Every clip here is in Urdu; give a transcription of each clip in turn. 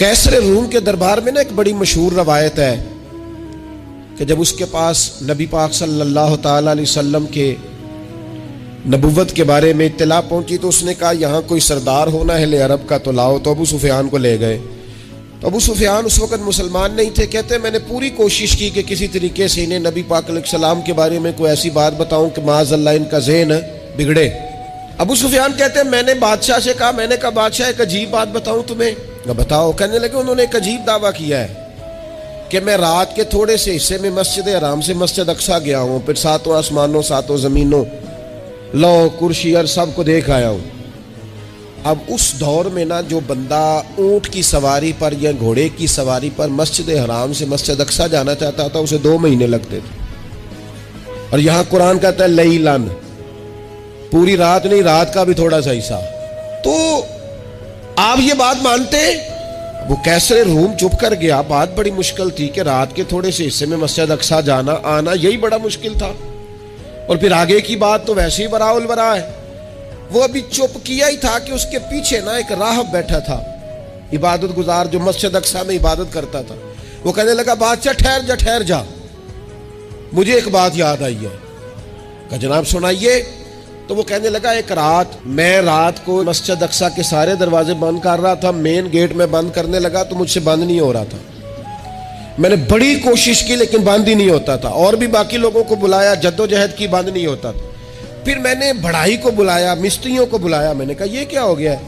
کیسر روم کے دربار میں نا ایک بڑی مشہور روایت ہے کہ جب اس کے پاس نبی پاک صلی اللہ تعالی علیہ وسلم کے نبوت کے بارے میں اطلاع پہنچی تو اس نے کہا یہاں کوئی سردار ہونا ہے عرب کا تو لاؤ، تو ابو سفیان کو لے گئے۔ تو ابو سفیان اس وقت مسلمان نہیں تھے، کہتے میں نے پوری کوشش کی کہ کسی طریقے سے انہیں نبی پاک علیہ السلام کے بارے میں کوئی ایسی بات بتاؤں کہ معاذ اللہ ان کا ذہن بگڑے۔ ابو سفیان کہتے ہیں میں نے بادشاہ سے کہا، میں نے کہا بادشاہ ایک عجیب بات بتاؤں تمہیں؟ بتاؤ۔ کہنے لگے انہوں نے ایک عجیب دعویٰ کیا ہے کہ میں رات کے تھوڑے سے حصے میں مسجد حرام سے مسجد اقصیٰ گیا ہوں، پھر ساتوں آسمانوں ساتوں زمینوں لو کرسی اور سب کو دیکھ آیا ہوں۔ اب اس دور میں نا جو بندہ اونٹ کی سواری پر یا گھوڑے کی سواری پر مسجد حرام سے مسجد اقصیٰ جانا چاہتا تھا اسے 2 مہینے لگتے تھے، اور یہاں قرآن کہتا ہے لیلن، پوری رات نہیں، رات کا بھی تھوڑا سا حصہ۔ تو آپ یہ بات مانتے؟ وہ کیسر روم چپ کر گیا، بات بڑی مشکل تھی کہ رات کے تھوڑے سے حصے میں مسجد اقصیٰ جانا آنا یہی بڑا مشکل تھا، اور پھر آگے کی بات تو ویسے ہی براء البراء ہے۔ وہ ابھی چپ کیا ہی تھا کہ اس کے پیچھے نا ایک راہب بیٹھا تھا، عبادت گزار جو مسجد اقصیٰ میں عبادت کرتا تھا۔ وہ کہنے لگا بادشاہ ٹھہر جا، مجھے ایک بات یاد آئی ہے۔ کہا جناب سنائیے۔ تو وہ کہنے لگا ایک رات میں رات کو مسجد اقصیٰ کے سارے دروازے بند کر رہا تھا، مین گیٹ میں بند کرنے لگا تو مجھ سے بند نہیں ہو رہا تھا، میں نے بڑی کوشش کی لیکن بند ہی نہیں ہوتا تھا، اور بھی باقی لوگوں کو بلایا، جدوجہد کی، بند نہیں ہوتا تھا۔ پھر میں نے بڑھائی کو بلایا، مستریوں کو بلایا، میں نے کہا یہ کیا ہو گیا ہے؟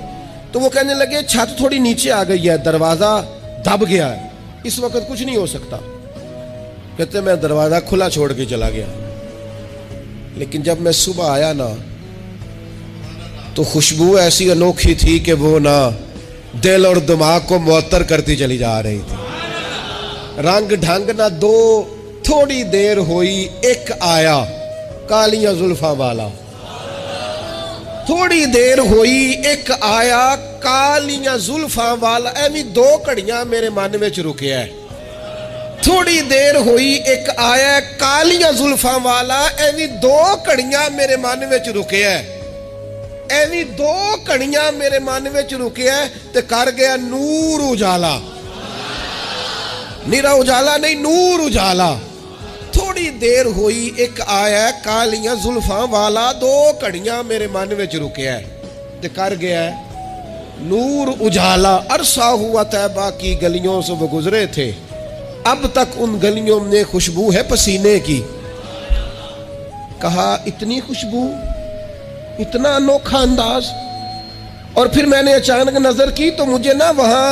تو وہ کہنے لگے چھت تھوڑی نیچے آ گئی ہے، دروازہ دب گیا ہے، اس وقت کچھ نہیں ہو سکتا۔ کہتے میں دروازہ کھلا چھوڑ کے چلا گیا، لیکن جب میں صبح آیا نا تو خوشبو ایسی انوکھی تھی کہ وہ نا دل اور دماغ کو معطر کرتی چلی جا رہی تھی۔ رنگ ڈھنگ نہ دو، تھوڑی دیر ہوئی ایک آیا کالیاں زلفاں والا، تھوڑی دیر ہوئی ایک آیا کالیاں زلفاں والا، ایویں 2 گھڑیاں میرے من وچ رکیا ہے۔ تھوڑی دیر ہوئی ایک آیا کالیاں زلفاں والا، ایویں 2 گھڑیاں میرے من وچ رکیا ہے، ایویں 2 گھڑیاں میرے من وچ رکیا ہے تے کر گیا نور اجالا، نیرا اجالا نہیں، نور اجالا۔ تھوڑی دیر ہوئی ایک آیا کالیاں زلفاں والا، 2 گھڑیاں میرے من وچ رکیا ہے تے کر گیا نور اجالا۔ عرصہ ہوا طیبہ کی گلیوں سے وہ گزرے تھے، اب تک ان گلیوں میں خوشبو ہے پسینے کی۔ کہا اتنی خوشبو، اتنا انوکھا انداز۔ اور پھر میں نے اچانک نظر کی تو مجھے نا وہاں